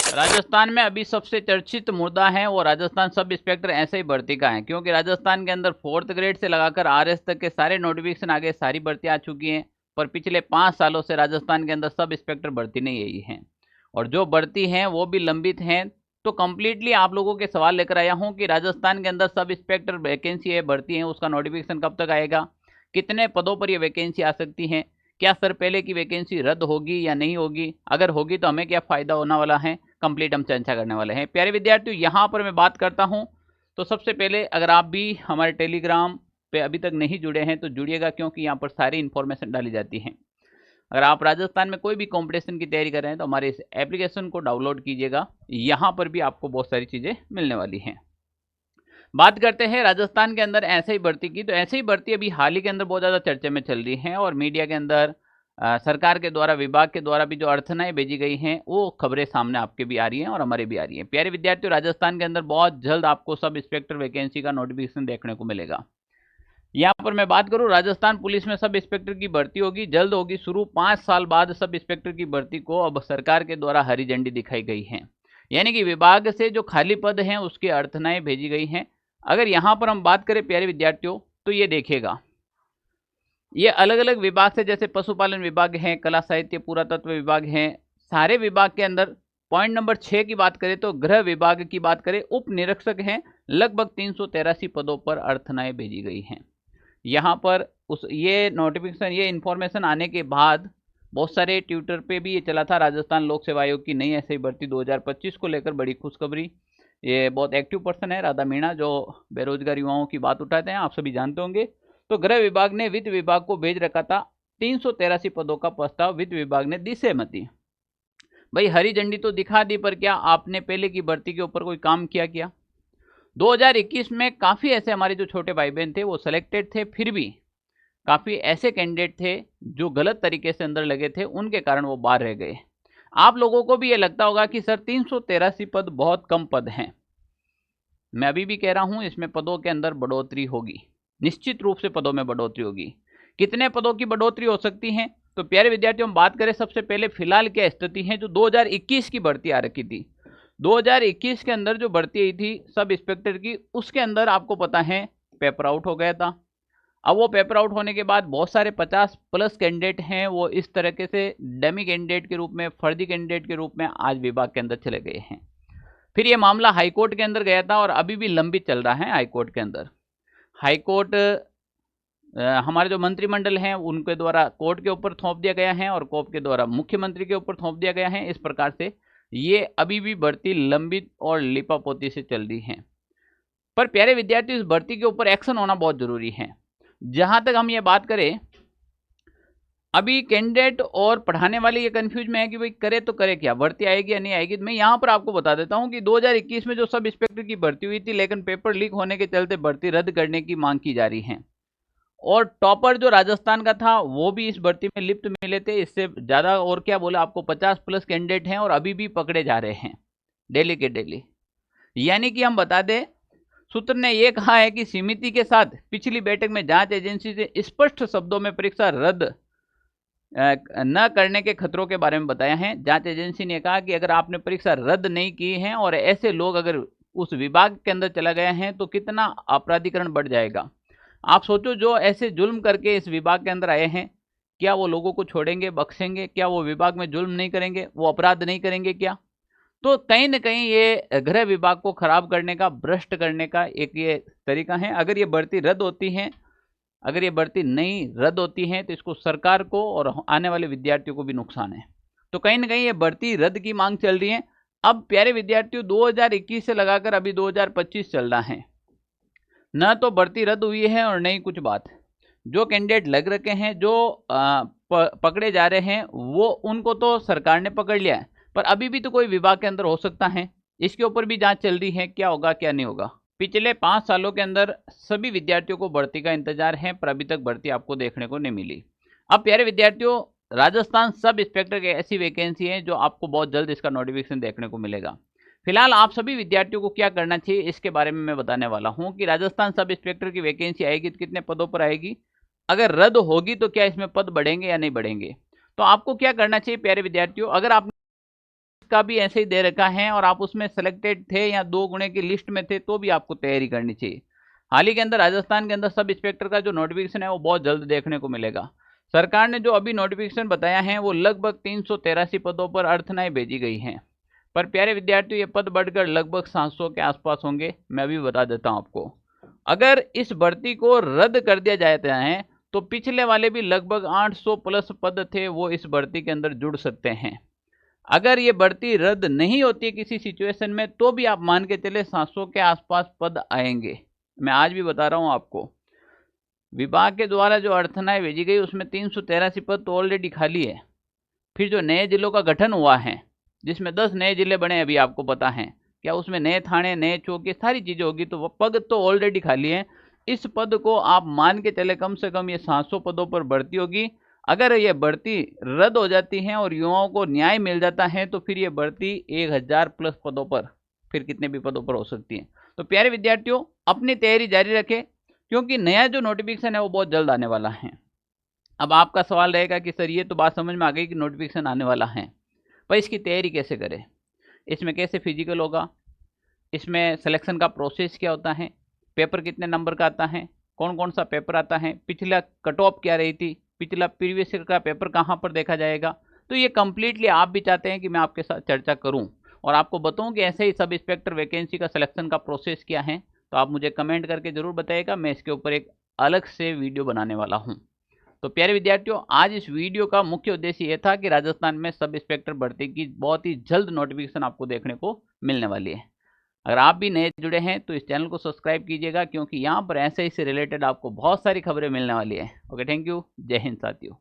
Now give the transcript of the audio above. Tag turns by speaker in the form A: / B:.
A: राजस्थान में अभी सबसे चर्चित मुद्दा है वो राजस्थान सब इंस्पेक्टर ऐसे ही भर्ती का है, क्योंकि राजस्थान के अंदर 4th ग्रेड से लगाकर RS तक के सारे नोटिफिकेशन आगे, सारी भर्ती आ चुकी हैं। पर पिछले 5 सालों से राजस्थान के अंदर सब इंस्पेक्टर भर्ती नहीं आई है, और जो भर्ती हैं वो भी लंबित हैं। तो कंप्लीटली आप लोगों के सवाल लेकर आया हूं कि राजस्थान के अंदर सब इंस्पेक्टर वैकेंसी है, भर्ती है, उसका नोटिफिकेशन कब तक आएगा, कितने पदों पर ये वैकेंसी आ सकती है, क्या सर पहले की वैकेंसी रद्द होगी या नहीं होगी, अगर होगी तो हमें क्या फायदा होने वाला है, कंप्लीट हम चर्चा करने वाले हैं। प्यारे विद्यार्थियों, यहाँ पर मैं बात करता हूँ तो सबसे पहले अगर आप भी हमारे टेलीग्राम पे अभी तक नहीं जुड़े हैं तो जुड़िएगा, क्योंकि यहाँ पर सारी इन्फॉर्मेशन डाली जाती है। अगर आप राजस्थान में कोई भी कॉम्पिटिशन की तैयारी कर रहे हैं तो हमारे इस एप्लीकेशन को डाउनलोड कीजिएगा, यहाँ पर भी आपको बहुत सारी चीज़ें मिलने वाली हैं। बात करते हैं राजस्थान के अंदर ऐसे ही भर्ती की, तो ऐसे ही भर्ती अभी हाल ही के अंदर बहुत ज़्यादा चर्चा में चल रही है, और मीडिया के अंदर सरकार के द्वारा, विभाग के द्वारा भी जो अर्थनाएं भेजी गई हैं वो खबरें सामने आपके भी आ रही हैं और हमारे भी आ रही हैं। प्यारे विद्यार्थियों, राजस्थान के अंदर बहुत जल्द आपको सब इंस्पेक्टर वैकेंसी का नोटिफिकेशन देखने को मिलेगा। यहाँ पर मैं बात करूँ, राजस्थान पुलिस में सब इंस्पेक्टर की भर्ती होगी, जल्द होगी शुरू। 5 साल बाद सब इंस्पेक्टर की भर्ती को अब सरकार के द्वारा हरी झंडी दिखाई गई है, यानी कि विभाग से जो खाली पद हैं उसकी अर्थनाएं भेजी गई हैं। अगर यहाँ पर हम बात करें प्यारे विद्यार्थियों, तो ये देखिएगा, ये अलग अलग विभाग से, जैसे पशुपालन विभाग है, कला साहित्य पुरातत्व विभाग है, सारे विभाग के अंदर पॉइंट नंबर 6 की बात करें तो गृह विभाग की बात करें, उप निरीक्षक हैं, लगभग 383 पदों पर अर्थनाएं भेजी गई हैं। यहाँ पर ये नोटिफिकेशन, ये इन्फॉर्मेशन आने के बाद बहुत सारे ट्विटर पे भी ये चला था, राजस्थान लोक सेवा आयोग की नई ऐसी भर्ती 2025 को लेकर बड़ी खुशखबरी। ये बहुत एक्टिव पर्सन है राधा मीणा, जो बेरोजगार युवाओं की बात उठाते हैं, आप सभी जानते होंगे। तो गृह विभाग ने वित्त विभाग को भेज रखा था 383 पदों का प्रस्ताव, वित्त विभाग ने दी सहमति। भाई हरी झंडी तो दिखा दी, पर क्या आपने पहले की भर्ती के ऊपर कोई काम किया? 2021 में काफ़ी ऐसे हमारे जो छोटे भाई बहन थे वो सिलेक्टेड थे, फिर भी काफ़ी ऐसे कैंडिडेट थे जो गलत तरीके से अंदर लगे थे, उनके कारण वो बाहर रह गए। आप लोगों को भी ये लगता होगा कि सर 383 पद बहुत कम पद हैं। मैं अभी भी कह रहा हूं, इसमें पदों के अंदर बढ़ोतरी होगी, निश्चित रूप से पदों में बढ़ोतरी होगी। कितने पदों की बढ़ोतरी हो सकती है? तो प्यारे विद्यार्थियों, हम बात करें सबसे पहले फिलहाल क्या स्थिति है। जो 2021 की भर्ती आ रखी थी, 2021 के अंदर जो भर्ती आई थी सब इंस्पेक्टर की, उसके अंदर आपको पता है पेपर आउट हो गया था। अब वो पेपर आउट होने के बाद बहुत सारे 50+ कैंडिडेट हैं वो इस तरीके से डमी कैंडिडेट के रूप में, फर्जी कैंडिडेट के रूप में आज विभाग के अंदर चले गए हैं। फिर ये मामला हाईकोर्ट के अंदर गया था और अभी भी लंबित चल रहा है हाईकोर्ट के अंदर। हाईकोर्ट हमारे जो मंत्रिमंडल हैं उनके द्वारा कोर्ट के ऊपर थोप दिया गया है और कोर्ट के द्वारा मुख्यमंत्री के ऊपर थोप दिया गया है। इस प्रकार से ये अभी भी भर्ती लंबित और लिपापोती से चल रही है। पर प्यारे विद्यार्थी, इस भर्ती के ऊपर एक्शन होना बहुत जरूरी है। जहां तक हम ये बात करें, अभी कैंडिडेट और पढ़ाने वाले ये कंफ्यूज में है कि भाई करे तो करे क्या, भर्ती आएगी या नहीं आएगी। मैं यहाँ पर आपको बता देता हूँ कि 2021 में जो सब इंस्पेक्टर की भर्ती हुई थी, लेकिन पेपर लीक होने के चलते भर्ती रद्द करने की मांग की जा रही है, और टॉपर जो राजस्थान का था वो भी इस भर्ती में लिप्त मिले थे। इससे ज़्यादा और क्या बोला आपको, 50+ कैंडिडेट हैं और अभी भी पकड़े जा रहे हैं डेली के डेली। यानी कि हम बता दें, सूत्र ने यह कहा है कि समिति के साथ पिछली बैठक में जांच एजेंसी से स्पष्ट शब्दों में परीक्षा रद्द न करने के खतरों के बारे में बताया है। जांच एजेंसी ने कहा कि अगर आपने परीक्षा रद्द नहीं की है और ऐसे लोग अगर उस विभाग के अंदर चला गया है तो कितना अपराधीकरण बढ़ जाएगा। आप सोचो, जो ऐसे जुल्म करके इस विभाग के अंदर आए हैं, क्या वो लोगों को छोड़ेंगे, बख्शेंगे? क्या वो विभाग में जुल्म नहीं करेंगे, वो अपराध नहीं करेंगे क्या? तो कहीं ना कहीं ये गृह विभाग को खराब करने का, भ्रष्ट करने का एक ये तरीका है। अगर ये भर्ती रद्द होती है, अगर ये भर्ती नहीं रद्द होती है तो इसको सरकार को और आने वाले विद्यार्थियों को भी नुकसान है। तो कहीं ना कहीं ये भर्ती रद्द की मांग चल रही है। अब प्यारे विद्यार्थियों, 2021 से लगाकर अभी 2025 चल रहा है, न तो भर्ती रद्द हुई है और नहीं कुछ बात। जो कैंडिडेट लग रखे हैं, जो पकड़े जा रहे हैं, वो उनको तो सरकार ने पकड़ लिया है, पर अभी भी तो कोई विभाग के अंदर हो सकता है। इसके ऊपर भी जांच चल रही है, क्या होगा क्या नहीं होगा। पिछले 5 सालों के अंदर सभी विद्यार्थियों को भर्ती का इंतजार है, पर अभी तक भर्ती आपको देखने को नहीं मिली। अब प्यारे विद्यार्थियों, राजस्थान सब इंस्पेक्टर की ऐसी वैकेंसी है जो आपको बहुत जल्द इसका नोटिफिकेशन देखने को मिलेगा। फिलहाल आप सभी विद्यार्थियों को क्या करना चाहिए इसके बारे में मैं बताने वाला हूं कि राजस्थान सब इंस्पेक्टर की वैकेंसी आएगी तो कितने पदों पर आएगी, अगर रद्द होगी तो क्या इसमें पद बढ़ेंगे या नहीं बढ़ेंगे। तो आपको क्या करना चाहिए प्यारे विद्यार्थियों, अगर आप का भी ऐसे ही दे रखा है और आप उसमें सेलेक्टेड थे या 2 गुणे की लिस्ट में थे तो भी आपको तैयारी करनी चाहिए। हाल ही के अंदर राजस्थान के अंदर सब इंस्पेक्टर का जो नोटिफिकेशन है वो बहुत जल्द देखने को मिलेगा। सरकार ने जो अभी नोटिफिकेशन बताया है वो लगभग 383 पदों पर अर्थनाएं भेजी गई हैं। पर प्यारे विद्यार्थियों, ये पद बढ़कर लगभग 700 के आसपास होंगे। मैं अभी बता देता हूं आपको। अगर इस भर्ती को रद्द कर दिया जाता है तो पिछले वाले भी लगभग 800 प्लस पद थे वो इस भर्ती के अंदर जुड़ सकते हैं। अगर ये भर्ती रद्द नहीं होती किसी सिचुएशन में तो भी आप मान के चले 700 के आसपास पद आएंगे। मैं आज भी बता रहा हूं आपको। विभाग के द्वारा जो अर्थनाएं भेजी गई उसमें 383 पद तो ऑलरेडी खाली है। फिर जो नए जिलों का गठन हुआ है जिसमें 10 नए जिले बने, अभी आपको पता है क्या उसमें नए थाने, नए चौकी, सारी चीजें होगी, तो वो पद तो ऑलरेडी खाली है। इस पद को आप मान के चले कम से कम ये 700 पदों पर भर्ती होगी। अगर ये भर्ती रद्द हो जाती है और युवाओं को न्याय मिल जाता है तो फिर ये भर्ती 1000 प्लस पदों पर, फिर कितने भी पदों पर हो सकती है। तो प्यारे विद्यार्थियों, अपनी तैयारी जारी रखें क्योंकि नया जो नोटिफिकेशन है वो बहुत जल्द आने वाला है। अब आपका सवाल रहेगा कि सर ये तो बात समझ में आ गई कि नोटिफिकेशन आने वाला है, पर इसकी तैयारी कैसे करें, इसमें कैसे फिजिकल होगा, इसमें सिलेक्शन का प्रोसेस क्या होता है, पेपर कितने नंबर का आता है, कौन कौन सा पेपर आता है, पिछला कट ऑफ क्या रही थी, पिछला प्रीवियस ईयर का पेपर कहाँ पर देखा जाएगा। तो ये कंप्लीटली आप भी चाहते हैं कि मैं आपके साथ चर्चा करूं और आपको बताऊं कि ऐसे ही सब इंस्पेक्टर वैकेंसी का सिलेक्शन का प्रोसेस क्या है, तो आप मुझे कमेंट करके जरूर बताइएगा। मैं इसके ऊपर एक अलग से वीडियो बनाने वाला हूं। तो प्यारे विद्यार्थियों, आज इस वीडियो का मुख्य उद्देश्य यह था कि राजस्थान में सब इंस्पेक्टर भर्ती की बहुत ही जल्द नोटिफिकेशन आपको देखने को मिलने वाली है। अगर आप भी नए जुड़े हैं तो इस चैनल को सब्सक्राइब कीजिएगा क्योंकि यहाँ पर ऐसे ही से रिलेटेड आपको बहुत सारी खबरें मिलने वाली है। Okay, thank you. जय हिंद साथियों।